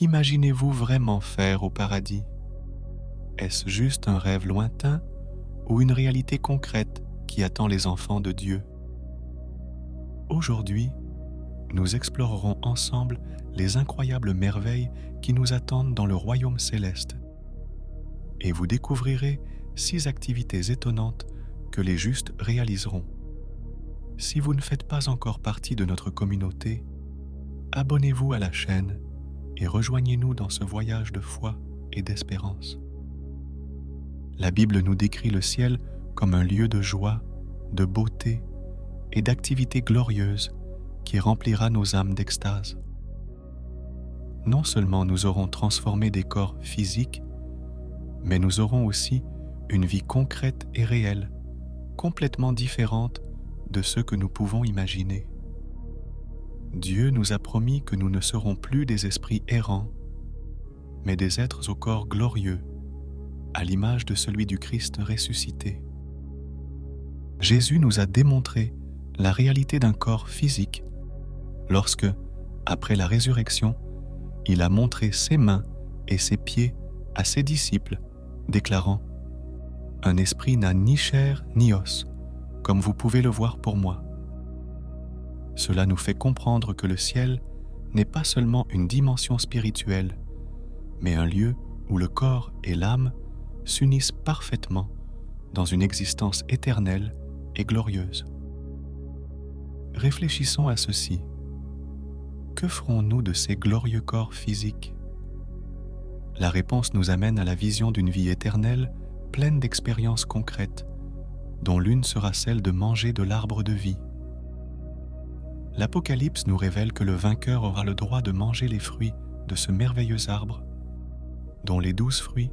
Qu'imaginez-vous vraiment faire au paradis? Est-ce juste un rêve lointain ou une réalité concrète qui attend les enfants de Dieu? Aujourd'hui, nous explorerons ensemble les incroyables merveilles qui nous attendent dans le royaume céleste. Et vous découvrirez 6 activités étonnantes que les justes réaliseront. Si vous ne faites pas encore partie de notre communauté, abonnez-vous à la chaîne et rejoignez-nous dans ce voyage de foi et d'espérance. La Bible nous décrit le ciel comme un lieu de joie, de beauté et d'activités glorieuses qui remplira nos âmes d'extase. Non seulement nous aurons transformé des corps physiques, mais nous aurons aussi une vie concrète et réelle, complètement différente de ce que nous pouvons imaginer. Dieu nous a promis que nous ne serons plus des esprits errants, mais des êtres au corps glorieux, à l'image de celui du Christ ressuscité. Jésus nous a démontré la réalité d'un corps physique lorsque, après la résurrection, il a montré ses mains et ses pieds à ses disciples, déclarant « Un esprit n'a ni chair ni os, comme vous pouvez le voir pour moi. » Cela nous fait comprendre que le ciel n'est pas seulement une dimension spirituelle, mais un lieu où le corps et l'âme s'unissent parfaitement dans une existence éternelle et glorieuse. Réfléchissons à ceci. Que ferons-nous de ces glorieux corps physiques? La réponse nous amène à la vision d'une vie éternelle pleine d'expériences concrètes, dont l'une sera celle de manger de l'arbre de vie. L'Apocalypse nous révèle que le vainqueur aura le droit de manger les fruits de ce merveilleux arbre, dont les 12 fruits,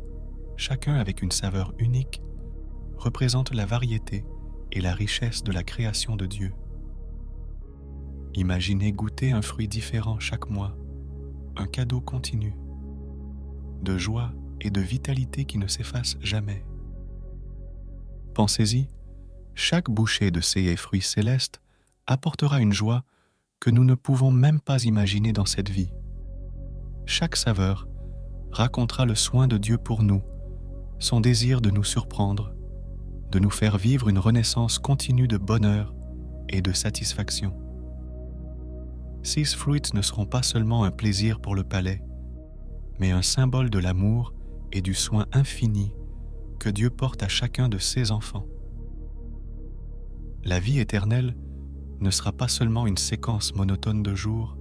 chacun avec une saveur unique, représentent la variété et la richesse de la création de Dieu. Imaginez goûter un fruit différent chaque mois, un cadeau continu, de joie et de vitalité qui ne s'efface jamais. Pensez-y, chaque bouchée de ces fruits célestes apportera une joie que nous ne pouvons même pas imaginer dans cette vie. Chaque saveur racontera le soin de Dieu pour nous, son désir de nous surprendre, de nous faire vivre une renaissance continue de bonheur et de satisfaction. 6 fruits ne seront pas seulement un plaisir pour le palais, mais un symbole de l'amour et du soin infini que Dieu porte à chacun de ses enfants. La vie éternelle ne sera pas seulement une séquence monotone de jours,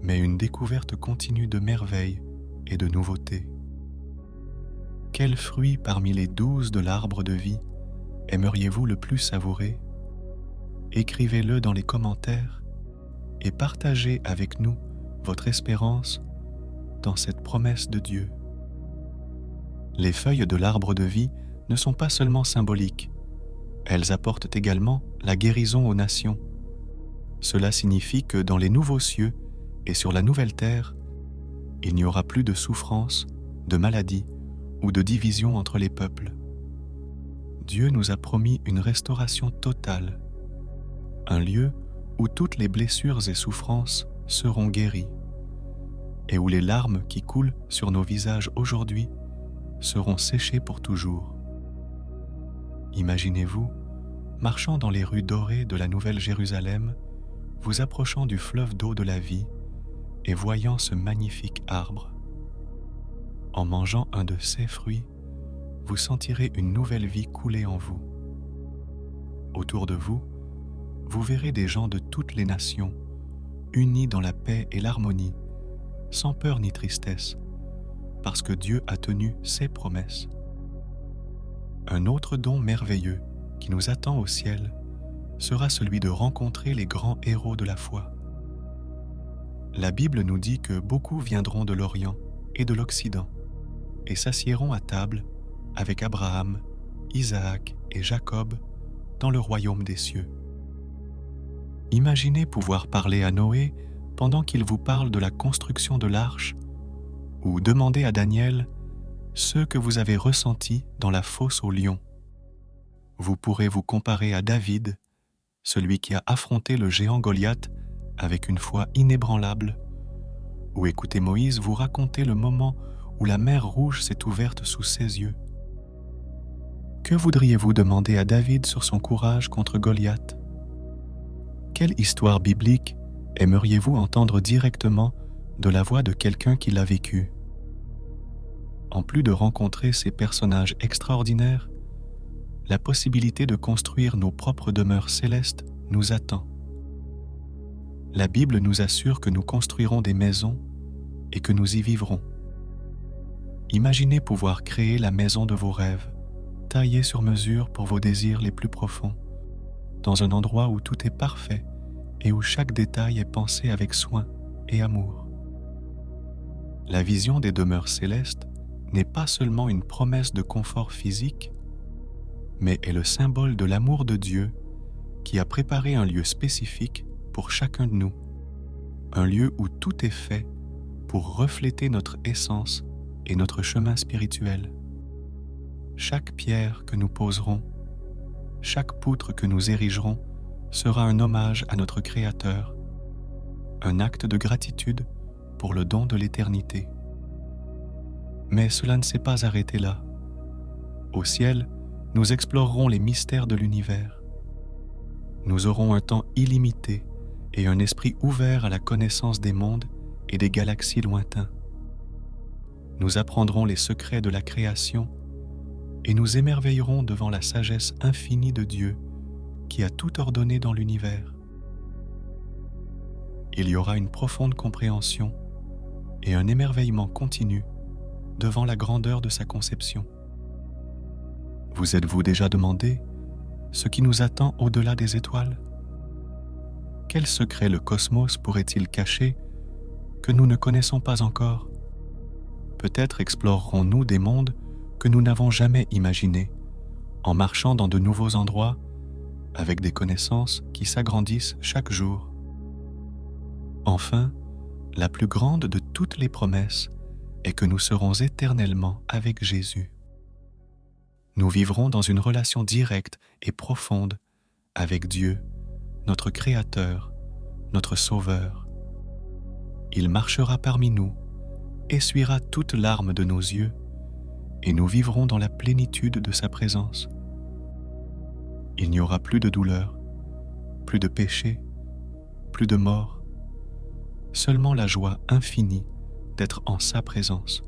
mais une découverte continue de merveilles et de nouveautés. Quel fruit parmi les 12 de l'arbre de vie aimeriez-vous le plus savourer? Écrivez-le dans les commentaires et partagez avec nous votre espérance dans cette promesse de Dieu. Les feuilles de l'arbre de vie ne sont pas seulement symboliques, elles apportent également la guérison aux nations. Cela signifie que dans les nouveaux cieux et sur la nouvelle terre, il n'y aura plus de souffrance, de maladie ou de division entre les peuples. Dieu nous a promis une restauration totale, un lieu où toutes les blessures et souffrances seront guéries, et où les larmes qui coulent sur nos visages aujourd'hui seront séchées pour toujours. Imaginez-vous, marchant dans les rues dorées de la Nouvelle Jérusalem, vous approchant du fleuve d'eau de la vie et voyant ce magnifique arbre. En mangeant un de ses fruits, vous sentirez une nouvelle vie couler en vous. Autour de vous, vous verrez des gens de toutes les nations, unis dans la paix et l'harmonie, sans peur ni tristesse, parce que Dieu a tenu ses promesses. Un autre don merveilleux qui nous attend au ciel sera celui de rencontrer les grands héros de la foi. La Bible nous dit que beaucoup viendront de l'Orient et de l'Occident et s'assiéront à table avec Abraham, Isaac et Jacob dans le royaume des cieux. Imaginez pouvoir parler à Noé pendant qu'il vous parle de la construction de l'arche, ou demander à Daniel ce que vous avez ressenti dans la fosse aux lions. Vous pourrez vous comparer à David, celui qui a affronté le géant Goliath avec une foi inébranlable, ou écoutez Moïse vous raconter le moment où la mer Rouge s'est ouverte sous ses yeux. Que voudriez-vous demander à David sur son courage contre Goliath? Quelle histoire biblique aimeriez-vous entendre directement de la voix de quelqu'un qui l'a vécue? En plus de rencontrer ces personnages extraordinaires, la possibilité de construire nos propres demeures célestes nous attend. La Bible nous assure que nous construirons des maisons et que nous y vivrons. Imaginez pouvoir créer la maison de vos rêves, taillée sur mesure pour vos désirs les plus profonds, dans un endroit où tout est parfait et où chaque détail est pensé avec soin et amour. La vision des demeures célestes n'est pas seulement une promesse de confort physique, mais est le symbole de l'amour de Dieu qui a préparé un lieu spécifique pour chacun de nous, un lieu où tout est fait pour refléter notre essence et notre chemin spirituel. Chaque pierre que nous poserons, chaque poutre que nous érigerons sera un hommage à notre Créateur, un acte de gratitude pour le don de l'éternité. Mais cela ne s'est pas arrêté là. Au ciel, nous explorerons les mystères de l'univers. Nous aurons un temps illimité et un esprit ouvert à la connaissance des mondes et des galaxies lointains. Nous apprendrons les secrets de la création et nous émerveillerons devant la sagesse infinie de Dieu qui a tout ordonné dans l'univers. Il y aura une profonde compréhension et un émerveillement continu devant la grandeur de sa conception. Vous êtes-vous déjà demandé ce qui nous attend au-delà des étoiles? Quel secret le cosmos pourrait-il cacher que nous ne connaissons pas encore? Peut-être explorerons-nous des mondes que nous n'avons jamais imaginés, en marchant dans de nouveaux endroits, avec des connaissances qui s'agrandissent chaque jour. Enfin, la plus grande de toutes les promesses est que nous serons éternellement avec Jésus. Nous vivrons dans une relation directe et profonde avec Dieu, notre Créateur, notre Sauveur. Il marchera parmi nous, essuiera toute larme de nos yeux, et nous vivrons dans la plénitude de sa présence. Il n'y aura plus de douleur, plus de péché, plus de mort, seulement la joie infinie d'être en sa présence.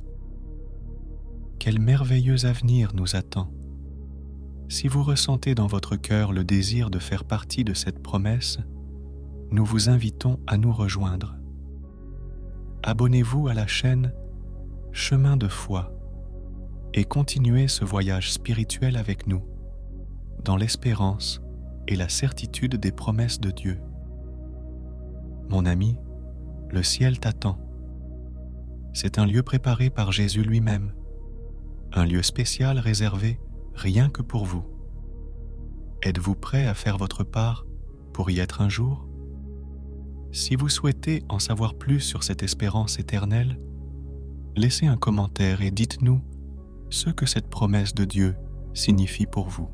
Quel merveilleux avenir nous attend! Si vous ressentez dans votre cœur le désir de faire partie de cette promesse, nous vous invitons à nous rejoindre. Abonnez-vous à la chaîne Chemin de foi et continuez ce voyage spirituel avec nous, dans l'espérance et la certitude des promesses de Dieu. Mon ami, le ciel t'attend. C'est un lieu préparé par Jésus lui-même, un lieu spécial réservé rien que pour vous. Êtes-vous prêt à faire votre part pour y être un jour? Si vous souhaitez en savoir plus sur cette espérance éternelle, laissez un commentaire et dites-nous ce que cette promesse de Dieu signifie pour vous.